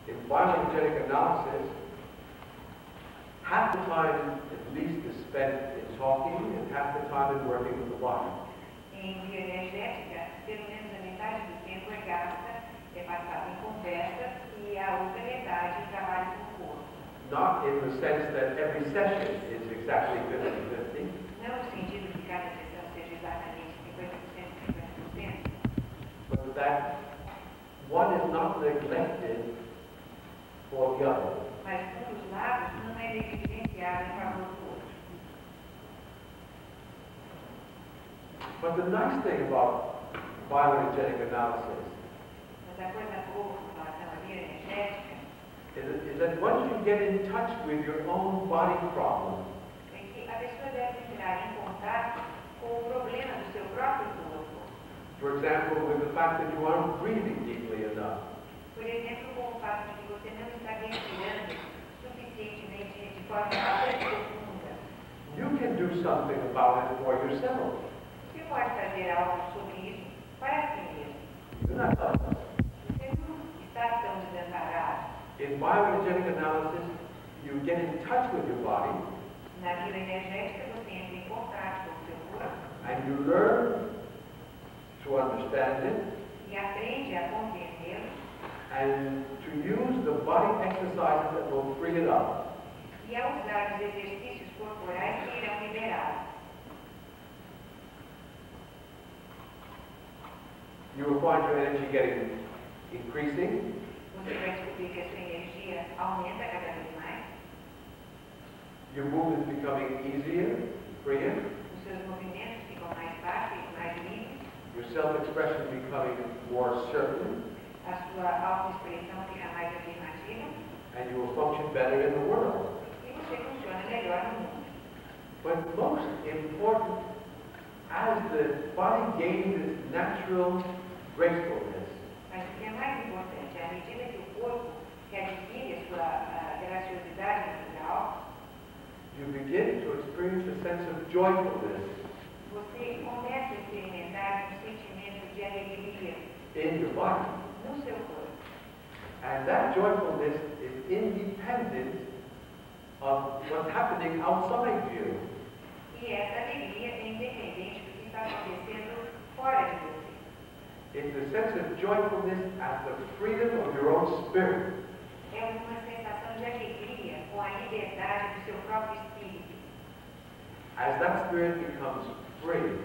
In bioenergetic analysis, half the time at least is spent in talking and half the time in working with the body. Em bioenergética, pelo menos a metade do tempo é gasta, é passado em conversas e a outra metade em trabalho com o corpo. Not in the sense that every session is exactly 50-50. Não no sentido que cada sessão seja exatamente 50% e 50%. But that one is not neglected for the other. Mas um dos lados não é negligenciado em favor do outro. But the nice thing about bioenergetic analysis Mas a coisa boa com relação à bioenergética is that once you get in touch with your own body problem, é que a pessoa deve entrar em contato com o problema do seu próprio corpo. for example, with the fact that you aren't breathing deeply enough, Por exemplo, com o fato de que você não está respirando suficientemente de forma bastante profunda. you can do something about it for yourself. Você pode fazer algo sobre isso para si mesmo. You're not helpless. Você não está tão desamparado. In bioenergetic analysis, you get in touch with your body Na bioenergética, você entra em contato com o seu corpo and you learn to understand it e aprende a compreendê-lo and to use the body exercises that will free it up. e a usar os exercícios corporais que irão liberá-lo. You will find your energy getting increasing, Você vai descobrir que a sua energia aumenta cada vez mais, your movements becoming easier, freer, os seus movimentos ficam mais fáceis, mais livres, your self-expression becoming more certain, a sua autoexpressão fica mais afirmativa and you will function better in the world. e você funciona melhor no mundo. But most important, as the body gains its natural gracefulness, Mas o que é mais importante, à medida que o corpo adquire a sua graciosidade natural, you begin to experience a sense of joyfulness você começa a experimentar um sentimento de alegria in your body. no seu corpo. And that joyfulness is independent of what's happening outside you. E essa alegria é independente do que está acontecendo fora de você. It's a sense of joyfulness at the freedom of your own spirit. É uma sensação de alegria com a liberdade do seu próprio espírito. As that spirit becomes free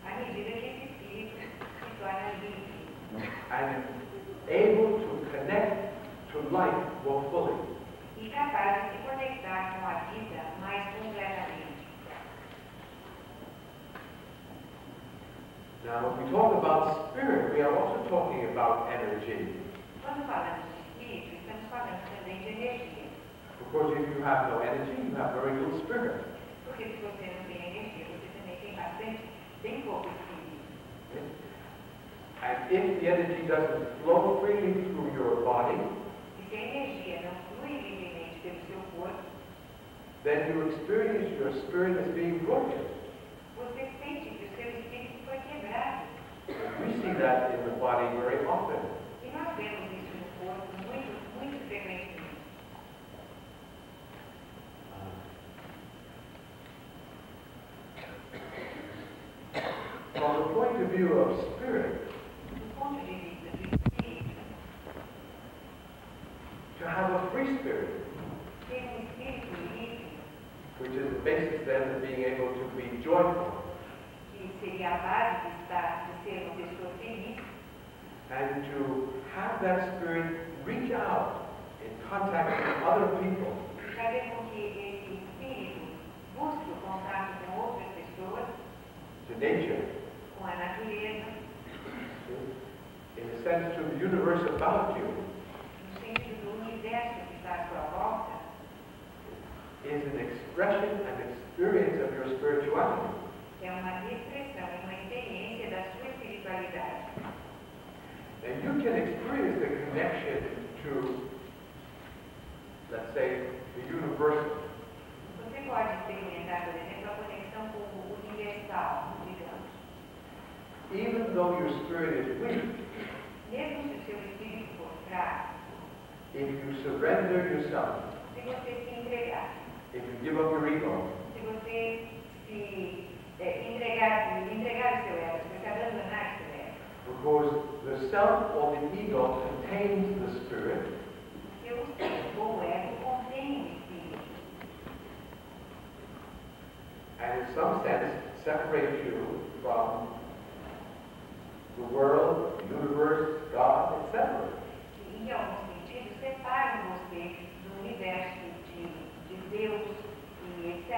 À medida que esse espírito se torna livre and able to connect to life more fully. e capaz de se conectar com a vida mais completamente. Now, when we talk about spirit, we are also talking about energy. Quando falamos de espírito, estamos falando também de energia. Of course, if you have no energy, you have very little spirit. Porque se você não tem energia, você também tem bastante, bem pouco espírito. And if the energy doesn't flow freely through your body, E se a energia não flui livremente pelo seu corpo, then you experience your spirit as being broken. você sente que o seu espírito foi quebrado. We see that in the body very often. E nós vemos isso no corpo muito frequentemente. From the point of view of spirit, Do ponto de vista do espírito, to have a free spirit, ter um espírito livre, which is the basis then of being able to be joyful, que seria a base de ser uma pessoa feliz, and to have that spirit reach out in contact with other people, fazer com que esse espírito busque o contato com outras pessoas, to nature, com a natureza, in a sense to the universe about you, no sentido do universo que está à sua volta, is an expression and experience of your spirituality. é uma expressão e uma experiência da sua espiritualidade. And you can experience the connection to, let's say, the universal. Você pode experimentar, por exemplo, a conexão com o universal, digamos. Even though your spirit is weak, Mesmo se o seu espírito for fraco, if you surrender yourself, se você se entregar, if you give up your ego, se você se entregar o seu ego, se você abandonar o seu ego. because the self or the ego contains the spirit, Porque o seu ou o ego contém o espírito. and in some sense separates you from the world, the universe, God, etc. E, em algum sentido, separam você do universo, de Deus e etc.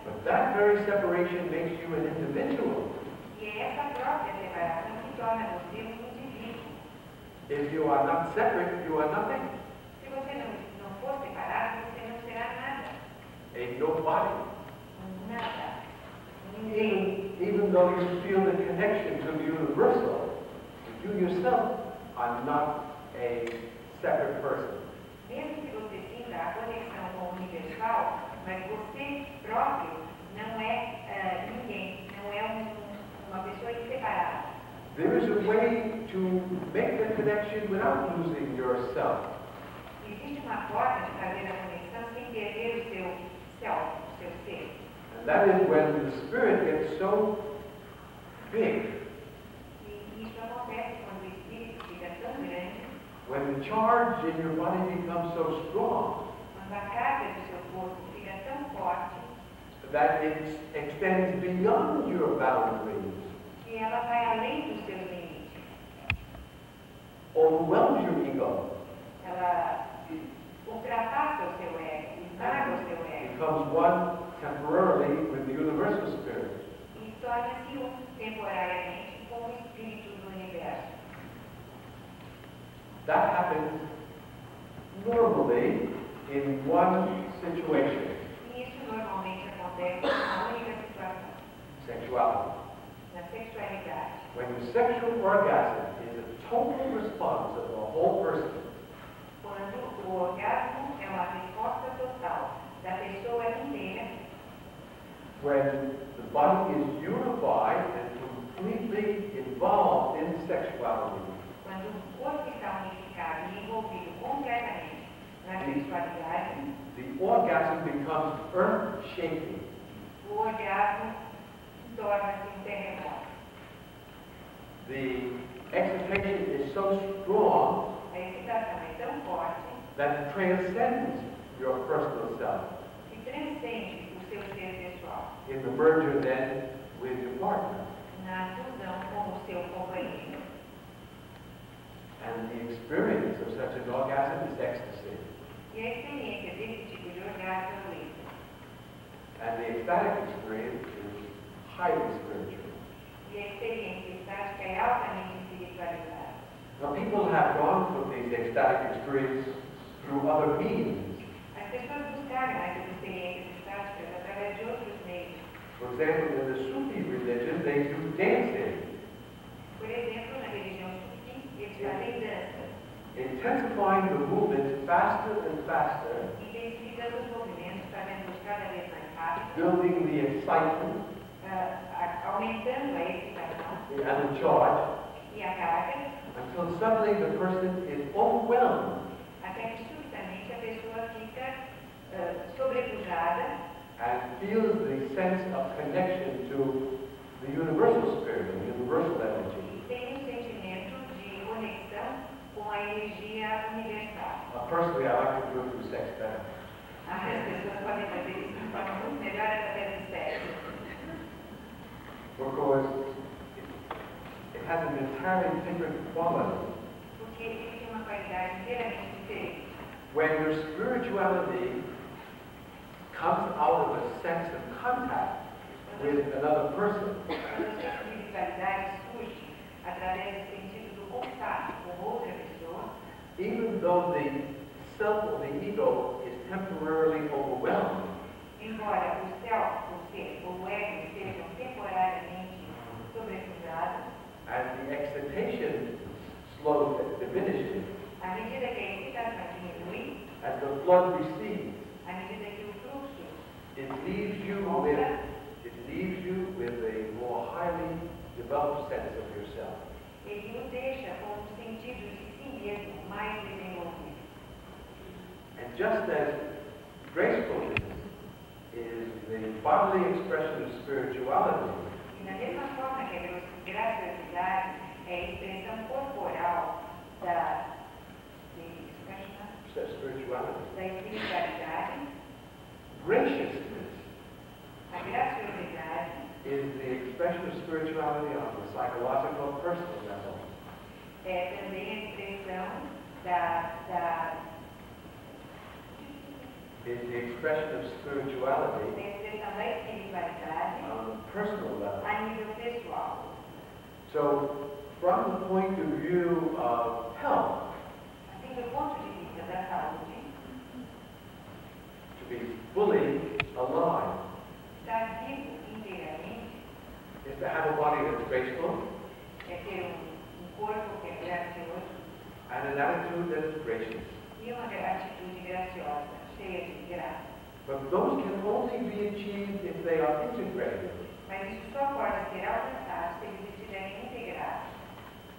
But that very separation makes you an individual. E é essa própria separação que torna você um indivíduo. If you are not separate, you are nothing. Se você não for separado, você não será nada. A nobody. Nada. Ninguém. Even though you feel the connection to the universal, you yourself are not a separate person. Mesmo que você sinta a conexão com o universal, mas você próprio não é ninguém, não é uma pessoa inseparável. There is a way to make the connection without losing yourself. Existe uma forma de fazer a conexão sem perder o seu self, o seu ser. And that is when the spirit gets so big, E isso acontece quando o espírito fica tão grande, when the charge in your body becomes so strong, quando a carga do seu corpo fica tão forte, that it extends beyond your boundaries, que ela vai além dos seus limites. overwhelms your ego, Ela ultrapassa o seu ego, esmaga o seu ego. becomes one temporarily with the universal spirit. E torna-se temporariamente com o espírito do universo. That happens normally in one situation, E isso normalmente acontece numa única situação, sexuality. na sexualidade. When your sexual orgasm is a total response of the whole person, Quando o orgasmo é uma resposta total da pessoa inteira, when the body is unified and completely involved in sexuality, quando o corpo está unificado e envolvido completamente na sexualidade, the orgasm becomes earth-shaking. o orgasmo torna-se terremoto. The excitation is so strong A excitação é tão forte that it transcends your personal self que transcende o seu ser pessoal, in the merger then with your partner. na fusão com o seu companheiro. And the experience of such an orgasm is ecstasy. E a experiência desse tipo de orgasmo é o êxtase. And the ecstatic experience is highly spiritual. E a experiência estática é altamente espiritualizada. Now people have gone through these ecstatic experiences through other means. As pessoas buscaram essas experiências estáticas através de outros meios. For example, in the Sufi religion, they do dancing, Por exemplo, na religião sufi, eles fazem dança, intensifying the movement faster and faster, intensificando os movimentos, fazendo-os cada vez mais rápidos, building the excitement aumentando a excitação and the charge, e a carga, until suddenly the person is overwhelmed até que subitamente a pessoa fica sobrepujada and feels the sense of connection to the universal spirit, the universal energy. e tem um sentimento de conexão com a energia universal. Personally, I like to do it through sex better. As pessoas podem fazer isso de forma muito melhor através do sexo, Because it has an entirely different quality. porque ele tem uma qualidade inteiramente diferente. When your spirituality comes out of a sense of contact with another person, Quando a sua espiritualidade surge através do sentido do contato com outra pessoa, even though the self or the ego is temporarily overwhelmed, embora o self, o ser, ou o ego estejam temporariamente sobrepujados, as the excitation slowly diminishes, à medida que a excitação diminui, as the flood recedes, à medida que o fluxo it leaves you with a more highly developed sense of yourself. ele o deixa com um sentido de si mesmo mais desenvolvido. just as gracefulness is the bodily expression of spirituality, E da mesma forma que a graciosidade é a expressão corporal da espiritualidade, graciousness a graciosidade is the expression of spirituality on the psychological, personal level. é também a expressão Is the expression of spirituality da espiritualidade on the personal level. a nível pessoal. So, from the point of view of health, Assim, do ponto de vista da saúde, to be fully alive estar vivo inteiramente is to have a body that's graceful é ter corpo que é gracioso and an attitude that's gracious. e uma atitude graciosa, cheia de graça. But those can only be achieved if they are integrated. Mas isso só pode ser alcançado se eles estiverem integrados.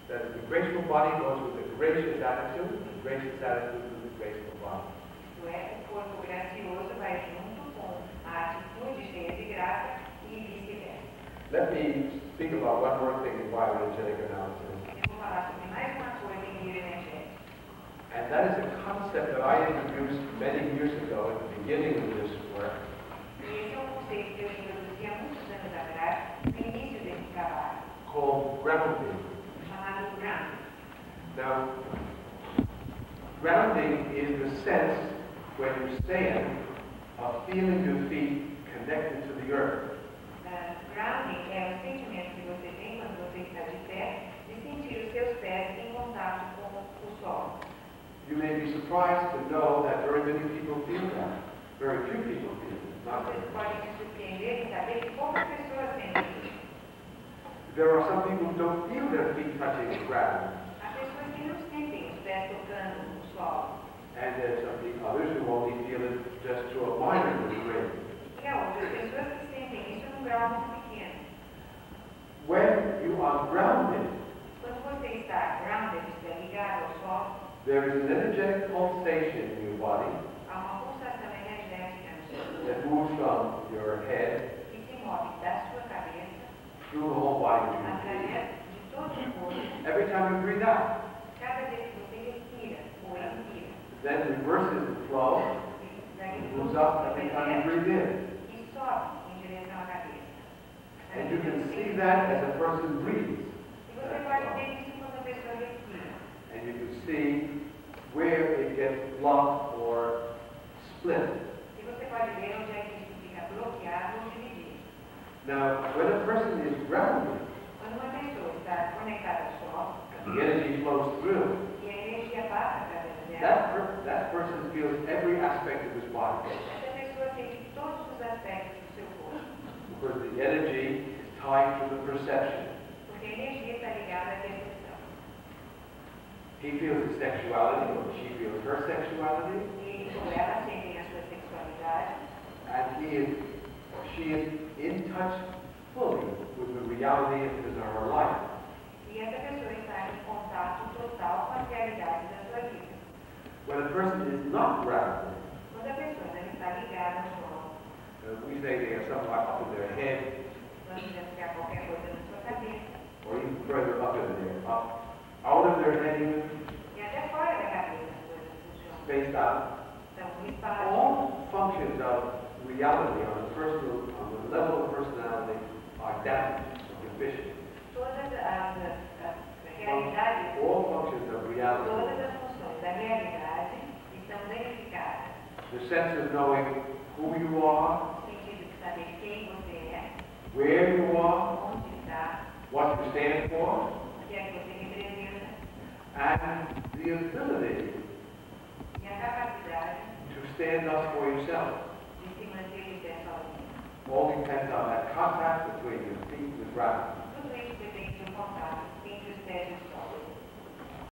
That the graceful body goes with the gracious attitude, the gracious attitude with the graceful body. Isto é, o corpo gracioso vai junto com a atitude cheia de graça e vice-versa. Let me speak about one more thing in bioenergetic analysis. Eu vou falar sobre mais uma coisa em bioenergética. And that is a concept that I introduced many years ago at the beginning of this work. E esse é um conceito que eu introduzi há muitos anos atrás, no início desse trabalho, Called grounding. chamado grounding. Now, grounding is the sense when you stand of feeling your feet connected to the earth. Grounding é o sentimento que você tem quando você está de pé, de sentir os seus pés em contato com o solo. You may be surprised to know that very many people feel that. Very few people feel it. Not Você very pode se surpreender em saber que poucas pessoas sentem isso. There are some people who don't feel their feet touching the ground. Há pessoas que não sentem os pés tocando no solo. And there's some others who only feel it just to a minor degree. E há outras pessoas que sentem isso num grau muito pequeno. When you are grounded, Quando você está grounded, está ligado ao solo, there is an energetic pulsation in your body há uma pulsação energética no seu corpo that moves from your head que se move da sua cabeça through the whole body to your feet. através de todo o corpo. Every time you breathe out, Cada vez que você respira ou inspira, then reverses the flow, daí moves up every time you breathe in. e sobe em direção à cabeça. And you can see that as a person breathes. E você pode ver isso quando a pessoa respira. And you can see where it gets blocked or split. E você pode ver onde é que isso fica bloqueado ou dividido. Now, when a person is grounded, Quando uma pessoa está conectada ao solo and the energy flows through, e a energia passa através dela, that person feels every aspect of his body. essa pessoa sente todos os aspectos do seu corpo. Because the energy is tied to the perception. Porque a energia está ligada à percepção. He feels his sexuality, or she feels her sexuality, E ele ou ela sentem a sua sexualidade. and she is in touch fully with the reality of her life. E essa pessoa está em contato total com a realidade da sua vida. When a person is not grounded, Quando a pessoa não está ligada ao solo, we say they have something up in their head, nós dizemos que há qualquer coisa na sua cabeça. or even further up in there, up out of their head, even E até fora da cabeça as coisas funcionam. spaced out. Então, o espaço, All functions of reality on the level of personality are damaged or deficient. todas as realidades, All functions of reality. todas as funções da realidade estão danificadas. The sense of knowing who you are, No sentido de saber quem você é, where you are, onde está, what you stand for, o que é que você representa, and the ability e a capacidade to stand up for yourself. de se manter de pé sozinho. All depends on that contact between your feet and the ground. Tudo isso depende do contato entre os pés e o solo.